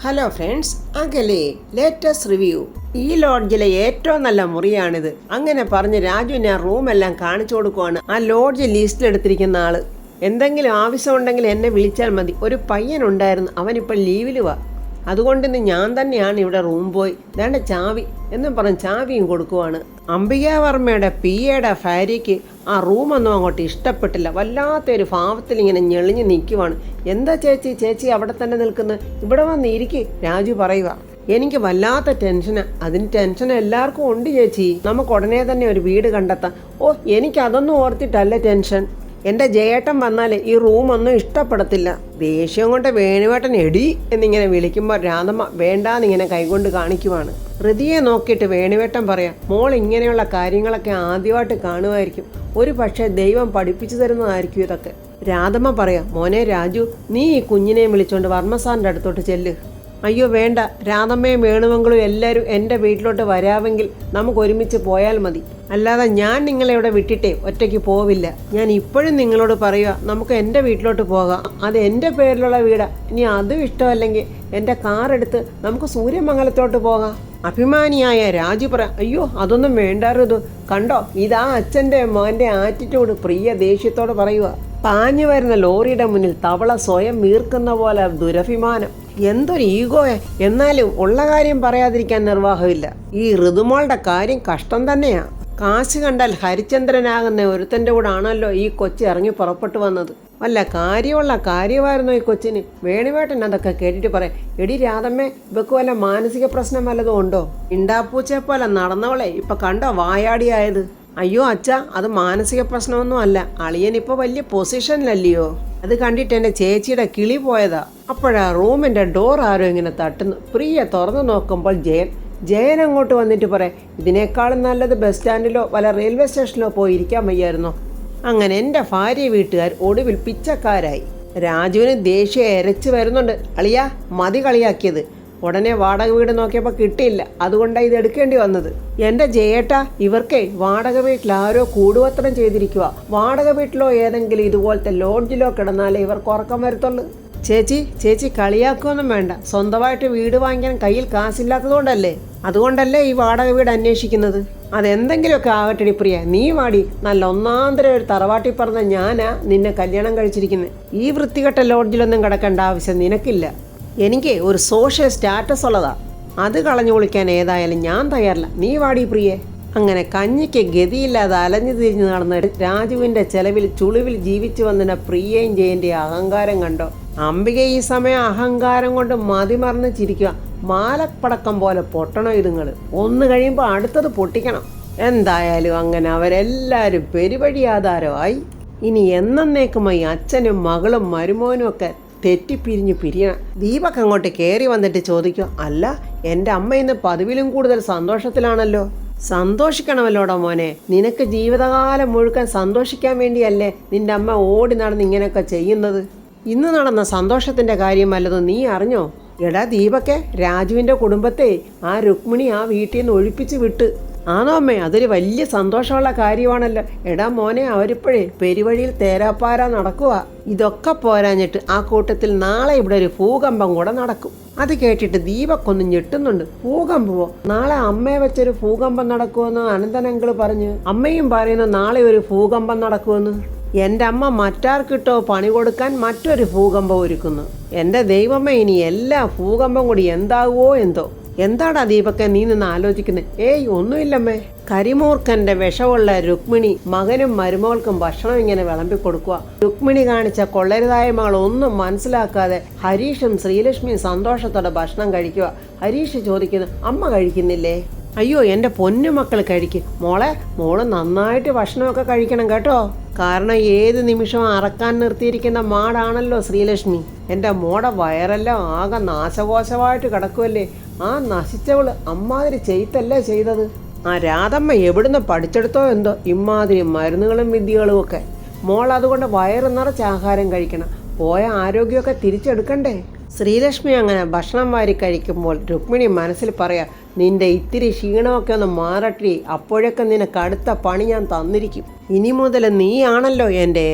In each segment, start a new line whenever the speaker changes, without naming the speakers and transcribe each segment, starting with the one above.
Hello friends, അകലെ latest review. ഈ ലോഡ്ജിലെ ഏറ്റവും നല്ല മുറിയാണിത്. അങ്ങനെ പറഞ്ഞ് രാജുവിനെ ആ റൂമെല്ലാം കാണിച്ചു കൊടുക്കുവാണ് ആ ലോഡ്ജ് ലിസ്റ്റിലെടുത്തിരിക്കുന്ന ആള്. എന്തെങ്കിലും ആവശ്യമുണ്ടെങ്കിൽ എന്നെ വിളിച്ചാൽ മതി. ഒരു പയ്യനുണ്ടായിരുന്നു, അവനിപ്പോൾ ലീവിലുവാ. അതുകൊണ്ട് ഇന്ന് ഞാൻ തന്നെയാണ് ഇവിടെ റൂം പോയി വേണ്ട ചാവി എന്നും പറഞ്ഞ് ചാവിയും കൊടുക്കുവാണ്. അംബികാവർമ്മയുടെ പിയുടെ ഭാര്യയ്ക്ക് ആ റൂമൊന്നും അങ്ങോട്ട് ഇഷ്ടപ്പെട്ടില്ല. വല്ലാത്തൊരു ഭാവത്തിൽ ഇങ്ങനെ ഞെളിഞ്ഞ് നിൽക്കുവാണ്. എന്താ ചേച്ചി അവിടെ തന്നെ നിൽക്കുന്നത്, ഇവിടെ വന്ന് ഇരിക്ക്, രാജു പറയുക. എനിക്ക് വല്ലാത്ത ടെൻഷനാ. അതിന് ടെൻഷൻ എല്ലാവർക്കും ഉണ്ട് ചേച്ചി. നമുക്ക് ഉടനെ തന്നെ ഒരു വീട് കണ്ടെത്താം. എനിക്കതൊന്നും ഓർത്തിട്ടല്ല ടെൻഷൻ. എൻ്റെ ജയേട്ടൻ വന്നാലേ ഈ റൂമൊന്നും ഇഷ്ടപ്പെടത്തില്ല. ദേഷ്യം കൊണ്ട് വേണുവേട്ടൻ എടി എന്നിങ്ങനെ വിളിക്കുമ്പോൾ രാധമ്മ വേണ്ടാന്നിങ്ങനെ കൈകൊണ്ട് കാണിക്കുവാണ്. ഹൃതിയെ നോക്കിയിട്ട് വേണുവേട്ടൻ പറയാം, മോൾ ഇങ്ങനെയുള്ള കാര്യങ്ങളൊക്കെ ആദ്യമായിട്ട് കാണുമായിരിക്കും. ഒരു പക്ഷേ ദൈവം പഠിപ്പിച്ചു തരുന്നതായിരിക്കും ഇതൊക്കെ. രാധമ്മ പറയാം, മോനെ രാജു, നീ ഈ കുഞ്ഞിനെയും വിളിച്ചോണ്ട് വർമ്മസാറിൻ്റെ അടുത്തോട്ട് ചെല്ല്. അയ്യോ വേണ്ട, രാധമ്മയും വേണുമംഗളും എല്ലാവരും എൻ്റെ വീട്ടിലോട്ട് വരാമെങ്കിൽ നമുക്ക് ഒരുമിച്ച് പോയാൽ മതി. അല്ലാതെ ഞാൻ നിങ്ങളെ ഇവിടെ വിട്ടിട്ടേ ഒറ്റയ്ക്ക് പോവില്ല. ഞാൻ ഇപ്പോഴും നിങ്ങളോട് പറയുക, നമുക്ക് എൻ്റെ വീട്ടിലോട്ട് പോകാം. അത് എൻ്റെ പേരിലുള്ള വീടാ. ഇനി അതും ഇഷ്ടമല്ലെങ്കിൽ എൻ്റെ കാറെടുത്ത് നമുക്ക് സൂര്യമംഗലത്തോട്ട് പോകാം. അഭിമാനിയായ രാജു പറയാം, അയ്യോ അതൊന്നും വേണ്ടായിരുന്നു. കണ്ടോ, ഇതാ അച്ഛൻ്റെ മകൻ്റെ ആറ്റിറ്റ്യൂഡ്. പ്രിയ ദേഷ്യത്തോട് പറയുക. പാഞ്ഞു വരുന്ന ലോറിയുടെ മുന്നിൽ തവള സ്വയം വീർക്കുന്ന പോലെ ദുരഭിമാനം. എന്തൊരു ഈഗോയെ. എന്നാലും ഉള്ള കാര്യം പറയാതിരിക്കാൻ നിർവാഹമില്ല. ഈ ഋതുമോളുടെ കാര്യം കഷ്ടം തന്നെയാ. കാശ് കണ്ടാൽ ഹരിചന്ദ്രനാകുന്ന ഒരുത്തൻ്റെ കൂടെ ആണല്ലോ ഈ കൊച്ചി ഇറങ്ങി പുറപ്പെട്ടു വന്നത്. വല്ല കാര്യമുള്ള കാര്യമായിരുന്നു ഈ കൊച്ചിന്. വേണുവേട്ടൻ അതൊക്കെ കേട്ടിട്ട് പറയാം, എടി രാധമ്മേ, ഇവക്ക് വല്ല മാനസിക പ്രശ്നം വല്ലതും ഉണ്ടോ? ഇണ്ടാപ്പൂച്ചെ പോലെ നടന്നവളെ ഇപ്പൊ കണ്ടോ വായാടിയായത്. അയ്യോ അച്ഛ, അത് മാനസിക പ്രശ്നമൊന്നും അല്ല. അളിയനിപ്പോൾ വലിയ പൊസിഷനിലല്ലയോ. അത് കണ്ടിട്ട് എൻ്റെ ചേച്ചിയുടെ കിളി പോയതാ. അപ്പോഴാ റൂമിൻ്റെ ഡോർ ആരോ ഇങ്ങനെ തട്ടുന്നു. പ്രിയ തുറന്നു നോക്കുമ്പോൾ ജയൻ അങ്ങോട്ട് വന്നിട്ട് പറയാം, ഇതിനേക്കാളും നല്ലത് ബസ് സ്റ്റാൻഡിലോ വല്ല റെയിൽവേ സ്റ്റേഷനിലോ പോയി ഇരിക്കാൻ വയ്യായിരുന്നോ. അങ്ങനെ എൻ്റെ ഭാര്യ വീട്ടുകാർ ഒടുവിൽ പിച്ചക്കാരായി. രാജുവിന് ദേഷ്യം എരച്ച് വരുന്നുണ്ട്. അളിയാ, മതി കളിയാക്കിയത്. ഉടനെ വാടക വീട് നോക്കിയപ്പോൾ കിട്ടിയില്ല. അതുകൊണ്ടാണ് ഇത് എടുക്കേണ്ടി വന്നത്. എൻ്റെ ജയേട്ടാ, ഇവർക്കേ വാടക വീട്ടിൽ ആരോ കൂടുപത്രം ചെയ്തിരിക്കുക. വാടക വീട്ടിലോ ഏതെങ്കിലും ഇതുപോലത്തെ ലോഡ്ജിലോ കിടന്നാലേ ഇവർക്ക് ഉറക്കം വരത്തുള്ളൂ. ചേച്ചി കളിയാക്കുകയൊന്നും വേണ്ട. സ്വന്തമായിട്ട് വീട് വാങ്ങിക്കാൻ കയ്യിൽ കാശില്ലാത്തതുകൊണ്ടല്ലേ. അതുകൊണ്ടല്ലേ ഈ വാടക വീട് അന്വേഷിക്കുന്നത്. അതെന്തെങ്കിലുമൊക്കെ ആകട്ടെ പ്രിയ, നീ വാടി. നല്ല ഒന്നാന്തര ഒരു തറവാട്ടി പറഞ്ഞ ഞാനാ നിന്നെ കല്യാണം കഴിച്ചിരിക്കുന്നത്. ഈ വൃത്തികെട്ട ലോഡ്ജിലൊന്നും കിടക്കേണ്ട ആവശ്യം നിനക്കില്ല. എനിക്ക് ഒരു സോഷ്യൽ സ്റ്റാറ്റസ് ഉള്ളതാ. അത് കളഞ്ഞു കുളിക്കാൻ ഏതായാലും ഞാൻ തയ്യാറില്ല. നീ വാടി പ്രിയേ. അങ്ങനെ കഞ്ഞിക്ക് ഗതിയില്ലാതെ അലഞ്ഞു തിരിഞ്ഞ് നടന്ന രാജുവിൻ്റെ ചെലവിൽ ചുളിവിൽ ജീവിച്ചു വന്നിന പ്രിയയും ജയൻ്റെ അഹങ്കാരം കണ്ടോ. അംബിക ഈ സമയം അഹങ്കാരം കൊണ്ട് മതിമറന്ന് ചിരിക്കുക. മാലപ്പടക്കം പോലെ പൊട്ടണോ ഇതുങ്ങൾ. ഒന്ന് കഴിയുമ്പോൾ അടുത്തത് പൊട്ടിക്കണം. എന്തായാലും അങ്ങനെ അവരെല്ലാവരും പെരുവഴി ആധാരമായി. ഇനി എന്നേക്കുമായി അച്ഛനും മകളും മരുമോനും ഒക്കെ പിരിയണം. ദീപക് അങ്ങോട്ട് കയറി വന്നിട്ട് ചോദിക്കും, അല്ല എൻ്റെ അമ്മ ഇന്ന് പതിവിലും കൂടുതൽ സന്തോഷത്തിലാണല്ലോ. സന്തോഷിക്കണമല്ലോടാ മോനെ. നിനക്ക് ജീവിതകാലം മുഴുവൻ സന്തോഷിക്കാൻ വേണ്ടിയല്ലേ നിന്റെ അമ്മ ഓടി നടന്ന് ഇങ്ങനെയൊക്കെ ചെയ്യുന്നത്. ഇന്ന് നടന്ന സന്തോഷത്തിൻ്റെ കാര്യം വല്ലതും നീ അറിഞ്ഞോ? എടാ ദീപക്കെ, രാജുവിൻ്റെ കുടുംബത്തെ ആ രുക്മിണി ആ വീട്ടിൽ നിന്ന് ഒഴിപ്പിച്ച് വിട്ട്. ആണോ അമ്മേ? അതൊരു വലിയ സന്തോഷമുള്ള കാര്യമാണല്ലോ. എടാ മോനെ, അവരിപ്പോഴേ പെരുവഴിയിൽ തേരാപ്പാര നടക്കുക. ഇതൊക്കെ പോരാഞ്ഞിട്ട് ആ കൂട്ടത്തിൽ നാളെ ഇവിടെ ഒരു ഭൂകമ്പം കൂടെ നടക്കും. അത് കേട്ടിട്ട് ദീപക്കൊന്ന് ഞെട്ടുന്നുണ്ട്. ഭൂകമ്പമോ? നാളെ അമ്മയെ വെച്ചൊരു ഭൂകമ്പം നടക്കുമെന്ന് അനന്തനങ്കിള് പറഞ്ഞു. അമ്മയും പറയുന്നു നാളെ ഒരു ഭൂകമ്പം നടക്കുമെന്ന്. എൻ്റെ അമ്മ മറ്റാർക്കിട്ടോ പണി കൊടുക്കാൻ മറ്റൊരു ഭൂകമ്പം ഒരുക്കുന്നു. എൻ്റെ ദൈവമേ, ഇനി എല്ലാ ഭൂകമ്പം കൂടി എന്താകുമോ എന്തോ. എന്താടാ ദീപക്കെ നീ നിന്ന് ആലോചിക്കുന്നത്? ഒന്നുമില്ലമ്മേ. കരിമൂർഖന്റെ വിഷമുള്ള രുക്മിണി മകനും മരുമകൾക്കും ഭക്ഷണം ഇങ്ങനെ വിളമ്പിക്കൊടുക്കുക. രുക്മിണി കാണിച്ച കൊള്ളരുതായ്മകൾ ഒന്നും മനസ്സിലാക്കാതെ ഹരീഷും ശ്രീലക്ഷ്മിയും സന്തോഷത്തോടെ ഭക്ഷണം കഴിക്കുക. ഹരീഷ് ചോദിക്കുന്നു, അമ്മ കഴിക്കുന്നില്ലേ? അയ്യോ എൻ്റെ പൊന്നുമക്കൾ കഴിക്കും. മോള് നന്നായിട്ട് ഭക്ഷണമൊക്കെ കഴിക്കണം കേട്ടോ. കാരണം ഏത് നിമിഷവും അറക്കാൻ നിർത്തിയിരിക്കുന്ന മാടാണല്ലോ ശ്രീലക്ഷ്മി. എൻ്റെ മോടെ വയറെല്ലാം ആകെ നാശകോശമായിട്ട് കിടക്കുമല്ലേ. ആ നശിച്ചവള് അമ്മാതിരി ചെയ്തല്ലേ ചെയ്തത്. ആ രാധമ്മ എവിടുന്ന് പഠിച്ചെടുത്തോ എന്തോ ഇമ്മാതിരി മരുന്നുകളും വിദ്യകളും ഒക്കെ. മോൾ അതുകൊണ്ട് വയറ് നിറച്ച് ആഹാരം കഴിക്കണം. പോയ ആരോഗ്യമൊക്കെ തിരിച്ചെടുക്കണ്ടേ. ശ്രീലക്ഷ്മി അങ്ങനെ ഭക്ഷണം വാരി കഴിക്കുമ്പോൾ രുക്മിണി മനസ്സിൽ പറയാം, നിന്റെ ഇത്തിരി ക്ഷീണമൊക്കെ ഒന്ന് മാറട്ടെ, അപ്പോഴൊക്കെ നിനക്ക് അടുത്ത പണി ഞാൻ തന്നിരിക്കും. ഇനി മുതൽ നീയാണല്ലോ എൻ്റെ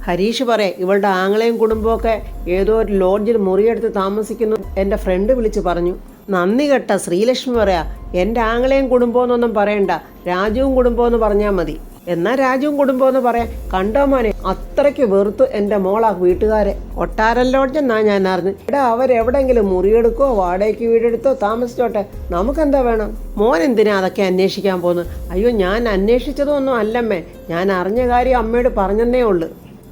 ഹരീഷ് പറയാം, ഇവളുടെ ആങ്ങളെയും കുടുംബമൊക്കെ ഏതോ ഒരു ലോഡ്ജിൽ മുറിയെടുത്ത് താമസിക്കുന്നു. എൻ്റെ ഫ്രണ്ട് വിളിച്ച് പറഞ്ഞു. നന്ദി കെട്ട ശ്രീലക്ഷ്മി പറയാ, എൻ്റെ ആങ്ങളെയും കുടുംബമെന്നൊന്നും പറയണ്ട, രാജുവും കുടുംബമെന്ന് പറഞ്ഞാൽ മതി. എന്നാ രാജുവും കുടുംബമെന്ന് പറയാൻ. കണ്ടോ മോനെ, അത്രയ്ക്ക് വെറുത്തു എൻ്റെ മോളാ വീട്ടുകാരെ. ഒട്ടാരൻ ലോഡ്ജെന്നാ ഞാൻ അറിഞ്ഞു. എടാ, അവരെവിടെങ്കിലും മുറിയെടുക്കോ വാടകയ്ക്ക് വീടെടുത്തോ താമസിച്ചോട്ടെ, നമുക്കെന്താ വേണം? മോൻ എന്തിനാ അതൊക്കെ അന്വേഷിക്കാൻ പോന്നു? അയ്യോ, ഞാൻ അന്വേഷിച്ചതൊന്നും അല്ലമ്മേ, ഞാൻ അറിഞ്ഞ കാര്യം അമ്മയോട് പറഞ്ഞെന്നേ ഉള്ളൂ.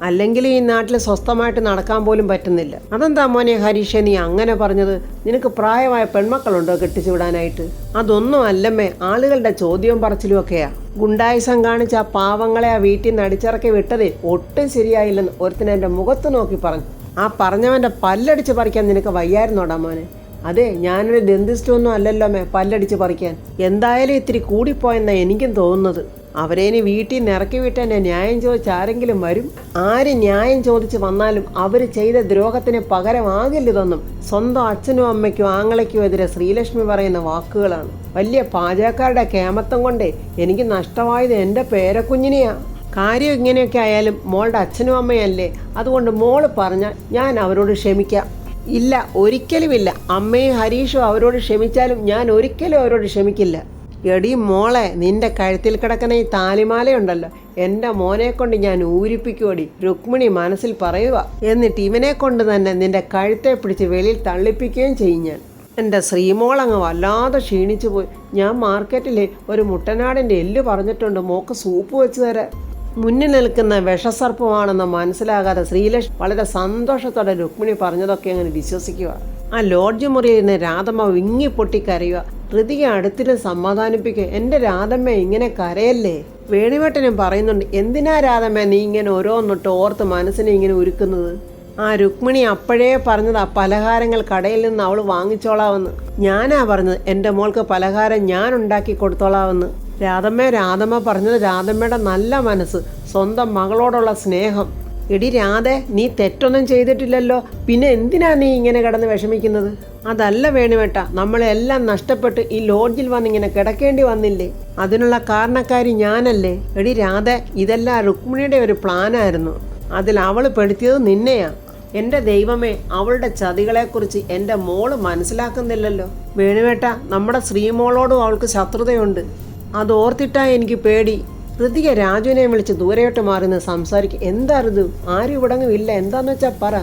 അല്ലെങ്കിൽ ഈ നാട്ടിൽ സ്വസ്ഥമായിട്ട് നടക്കാൻ പോലും പറ്റുന്നില്ല. അതെന്താ മോനെ ഹരീഷ നീ അങ്ങനെ പറഞ്ഞത്? നിനക്ക് പ്രായമായ പെൺമക്കളുണ്ടോ കെട്ടിച്ചു വിടാനായിട്ട്? അതൊന്നും അല്ലമ്മേ, ആളുകളുടെ ചോദ്യവും പറച്ചിലും ഒക്കെയാ. ഗുണ്ടായുസം കാണിച്ച ആ പാവങ്ങളെ ആ വീട്ടിൽ നിന്ന് അടിച്ചിറക്കി വിട്ടതേ ഒട്ടും ശരിയായില്ലെന്ന് ഒരുത്തിന് എൻ്റെ മുഖത്ത് നോക്കി പറഞ്ഞു. ആ പറഞ്ഞവൻ്റെ പല്ലടിച്ച് പറിക്കാൻ നിനക്ക് വയ്യായിരുന്നോടാ മോനെ? അതെ, ഞാനൊരു ഡെന്റിസ്റ്റ് ഒന്നും അല്ലല്ലോ അമ്മേ പല്ലടിച്ച് പറിക്കാൻ. എന്തായാലും ഇത്തിരി കൂടിപ്പോയെന്നാണ് എനിക്കും തോന്നുന്നത്. അവരേനി വീട്ടിൽ നിന്ന് ഇറക്കി വിട്ട് എന്നെ ന്യായം ചോദിച്ച് ആരെങ്കിലും വരും? ആര് ന്യായം ചോദിച്ച് വന്നാലും അവർ ചെയ്ത ദ്രോഹത്തിന് പകരമാകില്ലതൊന്നും. സ്വന്തം അച്ഛനും അമ്മയ്ക്കും ആങ്ങളയ്ക്കും എതിരെ ശ്രീലക്ഷ്മി പറയുന്ന വാക്കുകളാണ്. വലിയ പാചകക്കാരുടെ കേമത്തം കൊണ്ടേ എനിക്ക് നഷ്ടമായത് എൻ്റെ പേരക്കുഞ്ഞിനെയാ. കാര്യം ഇങ്ങനെയൊക്കെ ആയാലും മോളുടെ അച്ഛനും അമ്മയല്ലേ, അതുകൊണ്ട് മോള് പറഞ്ഞാൽ ഞാൻ അവരോട് ക്ഷമിക്കാം. ഇല്ല, ഒരിക്കലുമില്ല. അമ്മയും ഹരീഷും അവരോട് ക്ഷമിച്ചാലും ഞാൻ ഒരിക്കലും അവരോട് ക്ഷമിക്കില്ല. എടി മോളെ, നിന്റെ കഴുത്തിൽ കിടക്കുന്ന ഈ താലിമാലയുണ്ടല്ലോ, എൻ്റെ മോനെ കൊണ്ട് ഞാൻ ഊരിപ്പിക്കുവടി. രുക്മിണി മനസ്സിൽ പറയുക. എന്നിട്ട് ഇവനെ കൊണ്ട് തന്നെ നിന്റെ കഴുത്തെ പിടിച്ച് വെളിയിൽ തള്ളിപ്പിക്കുകയും ചെയ്യും ഞാൻ. എൻ്റെ ശ്രീമോളങ്ങ് വല്ലാതെ ക്ഷീണിച്ചു പോയി. ഞാൻ മാർക്കറ്റിൽ ഒരു മുട്ടനാടിൻ്റെ എല്ല് പറഞ്ഞിട്ടുണ്ട് മോക്ക് സൂപ്പ് വെച്ച് തരാൻ. മുന്നിൽ നിൽക്കുന്ന വിഷസർപ്പമാണെന്ന് മനസ്സിലാകാതെ ശ്രീലക്ഷ്മി വളരെ സന്തോഷത്തോടെ രുക്മിണി പറഞ്ഞതൊക്കെ അങ്ങനെ വിശ്വസിക്കുക. ആ ലോഡ്ജ് മുറിയിൽ നിന്ന് രാധമ്മ വിങ്ങി പൊട്ടിക്കരയുക. ഋതിക അടുത്തിട്ട് സമാധാനിപ്പിക്കുക. എൻ്റെ രാധമ്മ ഇങ്ങനെ കരയല്ലേ. വേണിവേട്ടനും പറയുന്നുണ്ട്, എന്തിനാ രാധമ്മ നീ ഇങ്ങനെ ഓരോന്നിട്ട് ഓർത്ത് മനസ്സിനെ ഇങ്ങനെ ഉരുക്കുന്നത്? ആ രുക്മിണി അപ്പോഴേ പറഞ്ഞതാ പലഹാരങ്ങൾ കടയിൽ നിന്ന് അവൾ വാങ്ങിച്ചോളാവെന്ന്. ഞാനാ പറഞ്ഞത് എൻ്റെ മോൾക്ക് പലഹാരം ഞാൻ ഉണ്ടാക്കി കൊടുത്തോളാവെന്ന്. രാധമ്മ പറഞ്ഞത് രാധമ്മയുടെ നല്ല മനസ്സ്, സ്വന്തം മകളോടുള്ള സ്നേഹം. എടി രാധേ, നീ തെറ്റൊന്നും ചെയ്തിട്ടില്ലല്ലോ, പിന്നെ എന്തിനാ നീ ഇങ്ങനെ കിടന്ന് വിഷമിക്കുന്നത്? അതല്ല വേണുവേട്ട, നമ്മളെല്ലാം നഷ്ടപ്പെട്ട് ഈ ലോഡ്ജിൽ വന്നിങ്ങനെ കിടക്കേണ്ടി വന്നില്ലേ? അതിനുള്ള കാരണക്കാരി ഞാനല്ലേ? എടി രാധേ, ഇതെല്ലാം രുക്മിണിയുടെ ഒരു പ്ലാനായിരുന്നു. അതിൽ അവൾ പെടുത്തിയത് നിന്നെയാ. എൻ്റെ ദൈവമേ, അവളുടെ ചതികളെക്കുറിച്ച് എൻ്റെ മോള് മനസ്സിലാക്കുന്നില്ലല്ലോ. വേണുവേട്ട, നമ്മുടെ ശ്രീമോളോടും അവൾക്ക് ശത്രുതയുണ്ട്. അതോർത്തിട്ടാ എനിക്ക് പേടി. ഋതിക രാജുവിനെ വിളിച്ച് ദൂരെയോട്ട് മാറുന്ന സംസാരിക്കും. എന്താ ഋതു, ആരും ഇവിടങ്ങും ഇല്ല, എന്താന്ന് വെച്ചാൽ പറ.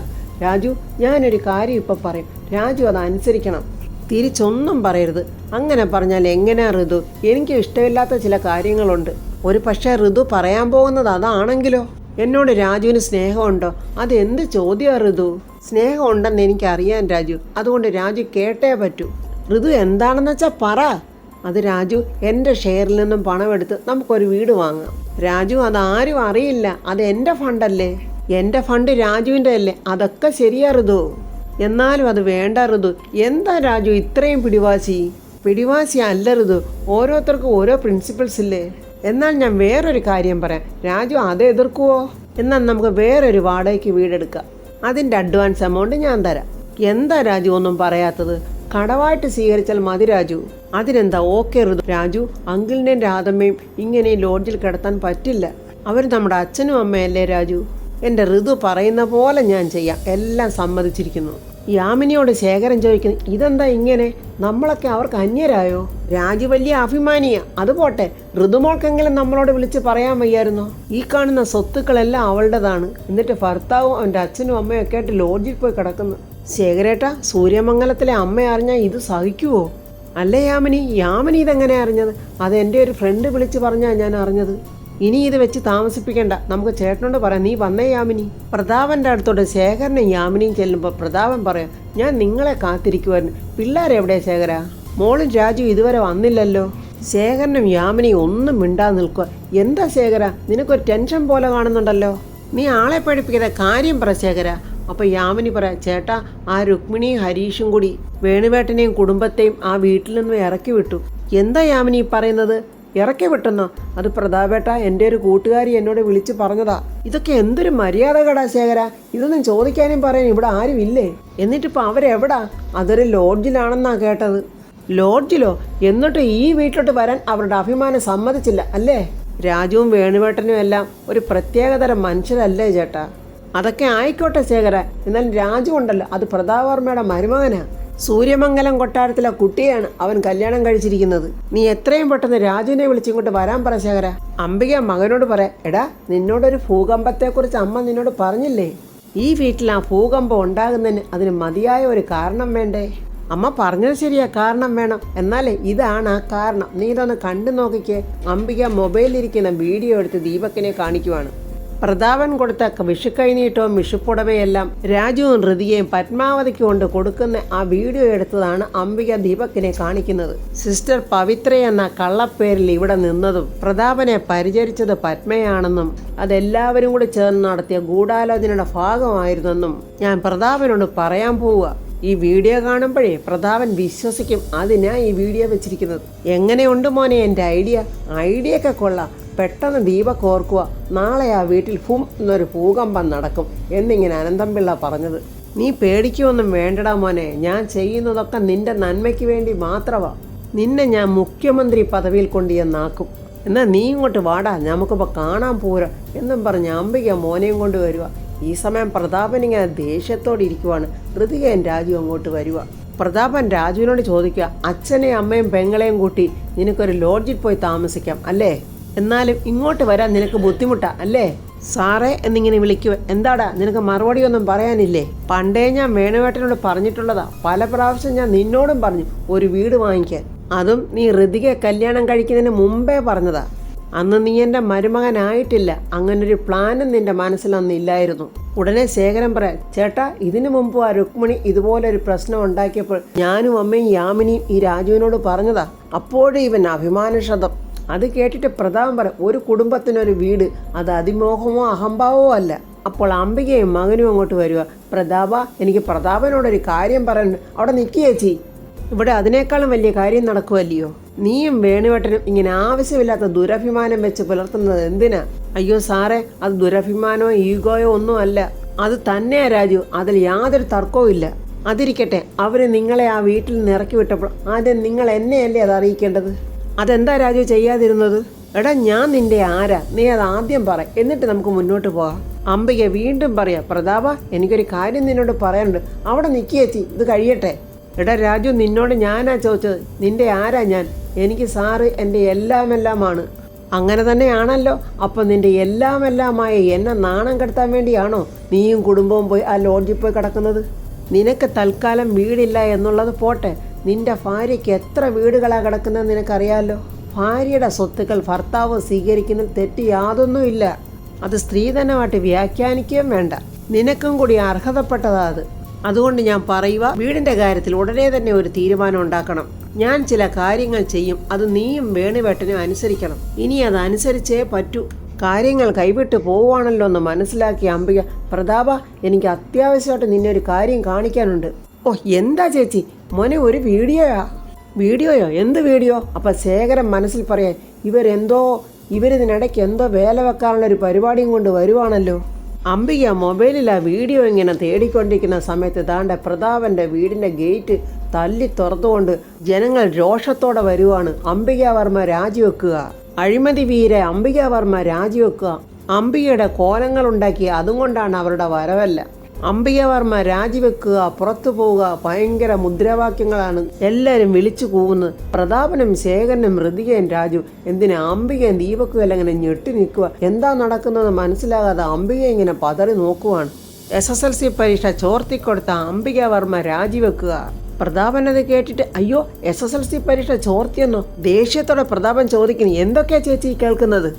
രാജു, ഞാനൊരു കാര്യം ഇപ്പം പറയും, രാജു അത് അനുസരിക്കണം, തിരിച്ചൊന്നും പറയരുത്. അങ്ങനെ പറഞ്ഞാൽ എങ്ങനെയാ ഋതു? എനിക്ക് ഇഷ്ടമില്ലാത്ത ചില കാര്യങ്ങളുണ്ട്. ഒരു പക്ഷേ ഋതു പറയാൻ പോകുന്നത് അതാണെങ്കിലോ? എന്നോട് രാജുവിന് സ്നേഹമുണ്ടോ? അത് എന്ത് ചോദ്യമാണ് ഋതു? സ്നേഹമുണ്ടെന്ന് എനിക്കറിയാൻ രാജു, അതുകൊണ്ട് രാജു കേട്ടേ പറ്റൂ. ഋതു എന്താണെന്ന് വെച്ചാൽ പറ. അത് രാജു, എൻ്റെ ഷെയറിൽ നിന്നും പണമെടുത്ത് നമുക്കൊരു വീട് വാങ്ങാം. രാജു, അതാരും അറിയില്ല, അത് എൻ്റെ ഫണ്ടല്ലേ. എൻ്റെ ഫണ്ട് രാജുവിൻ്റെ അല്ലേ? അതൊക്കെ ശരിയാ ഋതു, എന്നാലും അത് വേണ്ട ഋതു. എന്താ രാജു ഇത്രയും പിടിവാശി അല്ല ഋതു, ഓരോരുത്തർക്കും ഓരോ പ്രിൻസിപ്പിൾസ് ഇല്ലേ. എന്നാൽ ഞാൻ വേറൊരു കാര്യം പറയാം, രാജു അത് എതിർക്കുവോ? എന്നാൽ നമുക്ക് വേറൊരു വാടകയ്ക്ക് വീടെടുക്കാം, അതിൻ്റെ അഡ്വാൻസ് എമൗണ്ട് ഞാൻ തരാം. എന്താ രാജു ഒന്നും പറയാത്തത്? കടവായിട്ട് സ്വീകരിച്ചാൽ മതി രാജു. അതിനെന്താ, ഓക്കെ ഋതു. രാജു, അങ്കിളിൻ്റെയും രാധമ്മയും ഇങ്ങനെ ലോഡ്ജിൽ കിടത്താൻ പറ്റില്ല. അവർ നമ്മുടെ അച്ഛനും അമ്മയല്ലേ രാജു. എൻ്റെ ഋതു പറയുന്ന പോലെ ഞാൻ ചെയ്യാം, എല്ലാം സമ്മതിച്ചിരിക്കുന്നു. യാമിനിയോട് ശേഖരൻ ചോദിക്കുന്നു, ഇതെന്താ ഇങ്ങനെ, നമ്മളൊക്കെ അവർക്ക് അന്യരായോ? രാജു വലിയ അഭിമാനിയാ. അതുപോട്ടെ, ഋതുമോൾക്കെങ്കിലും നമ്മളോട് വിളിച്ച് പറയാൻ വയ്യായിരുന്നോ? ഈ കാണുന്ന സ്വത്തുക്കളെല്ലാം അവളുടേതാണ്, എന്നിട്ട് ഭർത്താവും അവൻ്റെ അച്ഛനും അമ്മയും ഒക്കെ ആയിട്ട് ലോഡ്ജിൽ പോയി കിടക്കുന്നു. ശേഖരേട്ടാ, സൂര്യമംഗലത്തിലെ അമ്മ അറിഞ്ഞാൽ ഇത് സഹിക്കുവോ? അല്ലേ യാമിനി ഇതെങ്ങനെ അറിഞ്ഞത്? അത് എൻ്റെ ഒരു ഫ്രണ്ട് വിളിച്ച് പറഞ്ഞാൽ ഞാൻ അറിഞ്ഞത്. ഇനി ഇത് വെച്ച് താമസിപ്പിക്കണ്ട, നമുക്ക് ചേട്ടനോട് പറയാം, നീ വന്നേ യാമിനി. പ്രതാപൻ്റെ അടുത്തോട്ട് ശേഖരനും യാമിനിയും ചെല്ലുമ്പോൾ പ്രതാപൻ പറയാം, ഞാൻ നിങ്ങളെ കാത്തിരിക്കുമായിരുന്നു. പിള്ളേരെവിടെ ശേഖര? മോളും രാജു ഇതുവരെ വന്നില്ലല്ലോ. ശേഖരനും യാമിനിയും ഒന്നും മിണ്ടാതെ നിൽക്കുക. എന്താ ശേഖര, നിനക്കൊരു ടെൻഷൻ പോലെ കാണുന്നുണ്ടല്ലോ. നീ ആളെ പഠിപ്പിക്കാതെ കാര്യം പറ ശേഖര. അപ്പോൾ യാമിനി പറയാം, ചേട്ടാ, ആ രുക്മിണിയും ഹരീഷും കൂടി വേണുവേട്ടനെയും കുടുംബത്തെയും ആ വീട്ടിൽ നിന്നും ഇറക്കി വിട്ടു. എന്താ യാമിനി പറയുന്നത്? ഇറക്കി വിട്ടെന്നോ? അത് പ്രതാപേട്ട, എൻ്റെ ഒരു കൂട്ടുകാരി എന്നോട് വിളിച്ച് പറഞ്ഞതാ. ഇതൊക്കെ എന്തൊരു മര്യാദകടാ ശേഖര, ഇതൊന്നും ചോദിക്കാനും പറയാനും ഇവിടെ ആരും ഇല്ലേ? എന്നിട്ടിപ്പോൾ അവരെവിടാ? അതൊരു ലോഡ്ജിലാണെന്നാ കേട്ടത്. ലോഡ്ജിലോ? എന്നിട്ട് ഈ വീട്ടിലോട്ട് വരാൻ അവരുടെ അഭിമാനം സമ്മതിച്ചില്ല അല്ലേ? രാജുവും വേണുവേട്ടനും എല്ലാം ഒരു പ്രത്യേകതരം മനുഷ്യരല്ലേ ചേട്ടാ? അതൊക്കെ ആയിക്കോട്ടെ ശേഖര, എന്നാൽ രാജു ഉണ്ടല്ലോ, അത് പ്രതാപവർമ്മയുടെ മരുമകനാ. സൂര്യമംഗലം കൊട്ടാരത്തിലെ കുട്ടിയാണ് അവൻ കല്യാണം കഴിച്ചിരിക്കുന്നത്. നീ എത്രയും പെട്ടെന്ന് രാജുവിനെ വിളിച്ചിങ്ങോട്ട് വരാൻ പറ ശേഖര. അംബിക മകനോട് പറയാം, എടാ നിന്നോടൊരു ഭൂകമ്പത്തെക്കുറിച്ച് അമ്മ നിന്നോട് പറഞ്ഞില്ലേ? ഈ വീട്ടിൽ ആ ഭൂകമ്പം ഉണ്ടാകുന്നതിന് അതിന് മതിയായ ഒരു കാരണം വേണ്ടേ? അമ്മ പറഞ്ഞത് ശരിയാ, കാരണം വേണം. എന്നാലേ ഇതാണ് ആ കാരണം. നീ ഇതൊന്ന് കണ്ടു നോക്കിക്കേ. അംബിക മൊബൈലിരിക്കുന്ന വീഡിയോ എടുത്ത് ദീപക്കിനെ കാണിക്കുവാണ്. പ്രതാപൻ കൊടുത്ത വിഷുക്കൈനീട്ടവും വിഷുപ്പുടവയെല്ലാം രാജുവും ഹൃതികയും പത്മാവതിക്ക് കൊണ്ട് കൊടുക്കുന്ന ആ വീഡിയോ എടുത്തതാണ് അംബിക ദീപക്കിനെ കാണിക്കുന്നത്. സിസ്റ്റർ പവിത്ര എന്ന കള്ളപ്പേരിൽ ഇവിടെ നിന്നതും പ്രതാപനെ പരിചരിച്ചത് പത്മയാണെന്നും അതെല്ലാവരും കൂടി ചേർന്ന് നടത്തിയ ഗൂഢാലോചനയുടെ ഭാഗമായിരുന്നെന്നും ഞാൻ പ്രതാപനോട് പറയാൻ പോവുക. ഈ വീഡിയോ കാണുമ്പോഴേ പ്രതാപൻ വിശ്വസിക്കും. അതിനാ ഈ വീഡിയോ വെച്ചിരിക്കുന്നത്. എങ്ങനെയുണ്ട് മോനെ എൻ്റെ ഐഡിയ ഒക്കെ കൊള്ളാം. പെട്ടെന്ന് ദീപക് ഓർക്കുക, നാളെ ആ വീട്ടിൽ എന്നൊരു ഭൂകമ്പം നടക്കും എന്നിങ്ങനെ അനന്തംപിള്ള പറഞ്ഞത്. നീ പേടിക്കുമൊന്നും വേണ്ടടാ മോനെ, ഞാൻ ചെയ്യുന്നതൊക്കെ നിന്റെ നന്മയ്ക്ക് വേണ്ടി മാത്രമാ. നിന്നെ ഞാൻ മുഖ്യമന്ത്രി പദവിയിൽ കൊണ്ടുചെന്നാക്കും. എന്നാൽ നീ ഇങ്ങോട്ട് വാടാ, നമുക്കിപ്പോൾ കാണാൻ പോരാ എന്നും പറഞ്ഞ് അംബിക മോനെയും കൊണ്ട് വരിക. ഈ സമയം പ്രതാപൻ ഇങ്ങനെ ദേഷ്യത്തോടെ ഇരിക്കുവാണ്. ഹൃതികയും രാജു അങ്ങോട്ട് വരിക. പ്രതാപൻ രാജുവിനോട് ചോദിക്കുക, അച്ഛനെയും അമ്മയും പെങ്ങളെയും കൂട്ടി നിനക്കൊരു ലോഡ്ജിൽ പോയി താമസിക്കാം അല്ലേ? എന്നാലും ഇങ്ങോട്ട് വരാൻ നിനക്ക് ബുദ്ധിമുട്ടാ അല്ലേ? സാറേ എന്നിങ്ങനെ വിളിക്കുക. എന്താടാ നിനക്ക് മറുപടിയൊന്നും പറയാനില്ലേ? പണ്ടേ ഞാൻ വേണുവേട്ടനോട് പറഞ്ഞിട്ടുള്ളതാ, പല പ്രാവശ്യം ഞാൻ നിന്നോടും പറഞ്ഞു ഒരു വീട് വാങ്ങിക്കാൻ. അതും നീ ഹൃതികയെ കല്യാണം കഴിക്കുന്നതിന് മുമ്പേ പറഞ്ഞതാ. അന്ന് നീ എൻ്റെ മരുമകനായിട്ടില്ല. അങ്ങനൊരു പ്ലാനും നിന്റെ മനസ്സിലൊന്നും ഇല്ലായിരുന്നു. ഉടനെ ശേഖരൻ പറയാം, ചേട്ടാ ഇതിനു മുമ്പ് ആ രുക്മിണി ഇതുപോലൊരു പ്രശ്നം ഉണ്ടാക്കിയപ്പോൾ ഞാനും അമ്മയും യാമിനിയും ഈ രാജുവിനോട് പറഞ്ഞതാ. അപ്പോഴും ഇവൻ അഭിമാനക്ഷതം. അത് കേട്ടിട്ട് പ്രതാപൻ പറയാം, ഒരു കുടുംബത്തിനൊരു വീട്, അത് അതിമോഹമോ അഹംഭാവമോ അല്ല. അപ്പോൾ അംബികയും മകനും അങ്ങോട്ട് വരിക. പ്രതാപ, എനിക്ക് പ്രതാപനോടൊരു കാര്യം പറയാനുണ്ട്. അവിടെ നിൽക്കുകേച്ചി, ഇവിടെ അതിനേക്കാളും വലിയ കാര്യം നടക്കുമല്ലയോ? നീയും വേണുവേട്ടനും ഇങ്ങനെ ആവശ്യമില്ലാത്ത ദുരഭിമാനം വെച്ച് പുലർത്തുന്നത് എന്തിനാ? അയ്യോ സാറേ, അത് ദുരഭിമാനമോ ഈഗോയോ ഒന്നും അല്ല. അത് തന്നെയാ രാജു, അതിൽ യാതൊരു തർക്കവും ഇല്ല. അതിരിക്കട്ടെ, അവര് നിങ്ങളെ ആ വീട്ടിൽ നിന്ന് ഇറക്കി വിട്ടപ്പോൾ ആദ്യം നിങ്ങൾ എന്നെയല്ലേ അത് അറിയിക്കേണ്ടത്? അതെന്താ രാജു ചെയ്യാതിരുന്നത്? എടാ ഞാൻ നിന്റെ ആരാ? നീ അത് ആദ്യം പറ, എന്നിട്ട് നമുക്ക് മുന്നോട്ട് പോകാം. അംബിക വീണ്ടും പറയാ, പ്രതാപ എനിക്കൊരു കാര്യം നിന്നോട് പറയാനുണ്ട്. അവിടെ നിൽക്കിയേച്ചി, ഇത് കഴിയട്ടെ. എടാ രാജു, നിന്നോട് ഞാനാ ചോദിച്ചത്, നിന്റെ ആരാ ഞാൻ? എനിക്ക് സാറ് എൻ്റെ എല്ലാമെല്ലാമാണ്. അങ്ങനെ തന്നെയാണല്ലോ. അപ്പം നിന്റെ എല്ലാമെല്ലാമായ എന്നെ നാണം കെടുത്താൻ വേണ്ടിയാണോ നീയും കുടുംബവും പോയി ആ ലോഡ്ജിൽ പോയി കിടക്കുന്നത്? നിനക്ക് തൽക്കാലം വീടില്ല എന്നുള്ളത് പോട്ടെ, നിന്റെ ഭാര്യയ്ക്ക് എത്ര വീടുകളാണ് കിടക്കുന്നത് നിനക്കറിയാമല്ലോ. ഭാര്യയുടെ സ്വത്തുക്കൾ ഭർത്താവ് സ്വീകരിക്കുന്നതിൽ തെറ്റ് യാതൊന്നുമില്ല. അത് സ്ത്രീധനമായിട്ട് വ്യാഖ്യാനിക്കുകയും വേണ്ട. നിനക്കും കൂടി അർഹതപ്പെട്ടതാ അത്. അതുകൊണ്ട് ഞാൻ പറയുക, വീടിൻ്റെ കാര്യത്തിൽ ഉടനെ തന്നെ ഒരു തീരുമാനം ഉണ്ടാക്കണം. ഞാൻ ചില കാര്യങ്ങൾ ചെയ്യും, അത് നീയും വേണുവേട്ടനും അനുസരിക്കണം. ഇനി അത് അനുസരിച്ചേ പറ്റൂ. കാര്യങ്ങൾ കൈവിട്ട് പോവുകയാണല്ലോ എന്ന് മനസ്സിലാക്കിയ അംബിക, പ്രതാപ എനിക്ക് അത്യാവശ്യമായിട്ട് നിന്നെ ഒരു കാര്യം കാണിക്കാനുണ്ട്. ഓ എന്താ ചേച്ചി? മോനെ ഒരു വീഡിയോയോ? എന്ത് വീഡിയോ? അപ്പം ശേഖരൻ മനസ്സിൽ പറയാൻ, ഇവരിതിനിടയ്ക്ക് എന്തോ വേല വെക്കാനുള്ളൊരു പരിപാടിയും കൊണ്ട് വരുവാണല്ലോ. അംബിക മൊബൈലിൽ ആ വീഡിയോ ഇങ്ങനെ തേടിക്കൊണ്ടിരിക്കുന്ന സമയത്ത് താണ്ട പ്രതാപൻ്റെ വീടിൻ്റെ ഗേറ്റ് തല്ലി തുറന്നുകൊണ്ട് ജനങ്ങൾ രോഷത്തോടെ വരുവാണ്. അംബികാവർമ്മ രാജിവെക്കുക, അഴിമതി വീര അംബികാവർമ്മ രാജിവെക്കുക. അംബികയുടെ കോലങ്ങളുണ്ടാക്കി, അതുകൊണ്ടാണ് അവരുടെ വരവല്ല. അംബികാവർമ്മ രാജിവെക്കുക, പുറത്തു പോവുക, ഭയങ്കര മുദ്രാവാക്യങ്ങളാണ് എല്ലാവരും വിളിച്ചു കൂവുന്നത്. പ്രതാപനും ശേഖരനും ഹൃതികയും രാജു എന്തിനാ അംബികയും ദീപക്കും എല്ലാം ഇങ്ങനെ ഞെട്ടി നിൽക്കുക. എന്താ നടക്കുന്നത് മനസ്സിലാകാതെ അംബിക ഇങ്ങനെ പതറി നോക്കുവാണ്. SSLC പരീക്ഷ ചോർത്തിക്കൊടുത്ത അംബികാവർമ്മ രാജിവെക്കുക. പ്രതാപൻ അത് കേട്ടിട്ട്, അയ്യോ SSLC പരീക്ഷ ചോർത്തിയെന്നോ? ദേഷ്യത്തോടെ പ്രതാപൻ ചോദിക്കുന്നു, എന്തൊക്കെയാ ചേച്ചി കേൾക്കുന്നത്?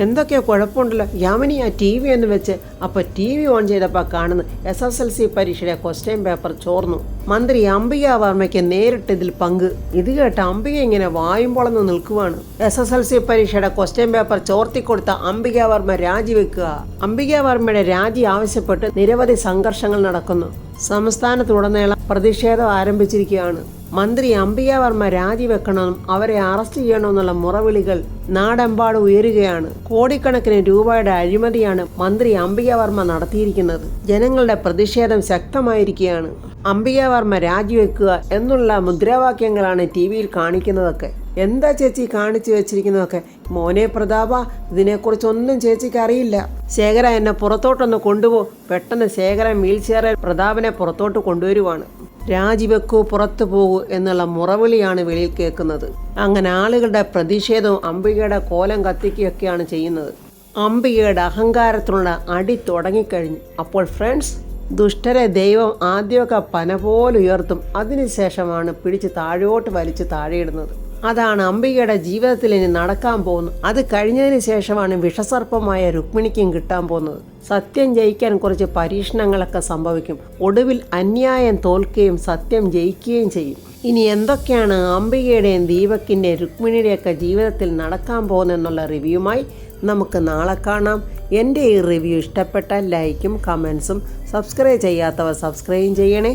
എന്തൊക്കെയോ കുഴപ്പമുണ്ടല്ലോ. യാമിനി ആ TV എന്ന് വെച്ച് അപ്പോൾ TV ഓൺ ചെയ്തപ്പോൾ കാണുന്നു SSLC പരീക്ഷയുടെ ക്വസ്റ്റ്യൻ പേപ്പർ ചോർന്നു. മന്ത്രി അംബികാവർമ്മയ്ക്ക് നേരിട്ട് ഇതിൽ പങ്ക്. ഇത് കേട്ട അംബിക ഇങ്ങനെ വായും പൊളന്ന് നിൽക്കുവാണ്. SSLC പരീക്ഷയുടെ ക്വസ്റ്റ്യൻ പേപ്പർ ചോർത്തിക്കൊടുത്ത അംബികാവർമ്മ രാജിവെക്കുക. അംബികാവർമ്മയുടെ രാജി ആവശ്യപ്പെട്ട് നിരവധി സംഘർഷങ്ങൾ നടക്കുന്നു. സംസ്ഥാനത്തുടനീളം പ്രതിഷേധം ആരംഭിച്ചിരിക്കുകയാണ്. മന്ത്രി അംബികാവർമ്മ രാജിവെക്കണമെന്നും അവരെ അറസ്റ്റ് ചെയ്യണമെന്നുള്ള മുറവിളികൾ നാടെമ്പാടും ഉയരുകയാണ്. കോടിക്കണക്കിന് രൂപയുടെ അഴിമതിയാണ് മന്ത്രി അംബികാവർമ്മ നടത്തിയിരിക്കുന്നത്. ജനങ്ങളുടെ പ്രതിഷേധം ശക്തമായിരിക്കുകയാണ്. അംബികാവർമ്മ രാജിവെക്കുക എന്നുള്ള മുദ്രാവാക്യങ്ങളാണ് TV യിൽ കാണിക്കുന്നതൊക്കെ. എന്താ ചേച്ചി കാണിച്ചു വെച്ചിരിക്കുന്നതൊക്കെ? മോനെ പ്രതാപ, ഇതിനെക്കുറിച്ചൊന്നും ചേച്ചിക്ക് അറിയില്ല. ശേഖര, എന്നെ പുറത്തോട്ടൊന്ന് കൊണ്ടുപോ. പെട്ടെന്ന് ശേഖരൻ വീൽ ചെയറിൽ പ്രതാപനെ പുറത്തോട്ട് കൊണ്ടുവരുവാണ്. രാജിവെക്കൂ, പുറത്തു പോകൂ എന്നുള്ള മുറവിളിയാണ് വെളിയിൽ കേൾക്കുന്നത്. അങ്ങനെ ആളുകളുടെ പ്രതിഷേധവും അംബികയുടെ കോലം കത്തിക്കുകയൊക്കെയാണ് ചെയ്യുന്നത്. അംബികയുടെ അഹങ്കാരത്തിനുള്ള അടി തുടങ്ങിക്കഴിഞ്ഞു. അപ്പോൾ ഫ്രണ്ട്സ്, ദുഷ്ടരെ ദൈവം ആദ്യമൊക്കെ പന പോലെ ഉയർത്തും, അതിനുശേഷമാണ് പിടിച്ച് താഴോട്ട് വലിച്ച് താഴെയിടുന്നത്. അതാണ് അംബികയുടെ ജീവിതത്തിൽ ഇനി നടക്കാൻ പോകുന്നത്. അത് കഴിഞ്ഞതിന് ശേഷമാണ് വിഷസർപ്പമായ രുക്മിണിക്കും കിട്ടാൻ പോകുന്നത്. സത്യം ജയിക്കാൻ കുറച്ച് പരീക്ഷണങ്ങളൊക്കെ സംഭവിക്കും. ഒടുവിൽ അന്യായം തോൽക്കുകയും സത്യം ജയിക്കുകയും ചെയ്യും. ഇനി എന്തൊക്കെയാണ് അംബികയുടെയും ദീപക്കിൻ്റെയും രുക്മിണിയുടെയൊക്കെ ജീവിതത്തിൽ നടക്കാൻ പോകുന്നതെന്നുള്ള റിവ്യൂമായി നമുക്ക് നാളെ കാണാം. എൻ്റെ ഈ റിവ്യൂ ഇഷ്ടപ്പെട്ടാൽ ലൈക്കും കമൻസും, സബ്സ്ക്രൈബ് ചെയ്യാത്തവർ സബ്സ്ക്രൈബ് ചെയ്യണേ.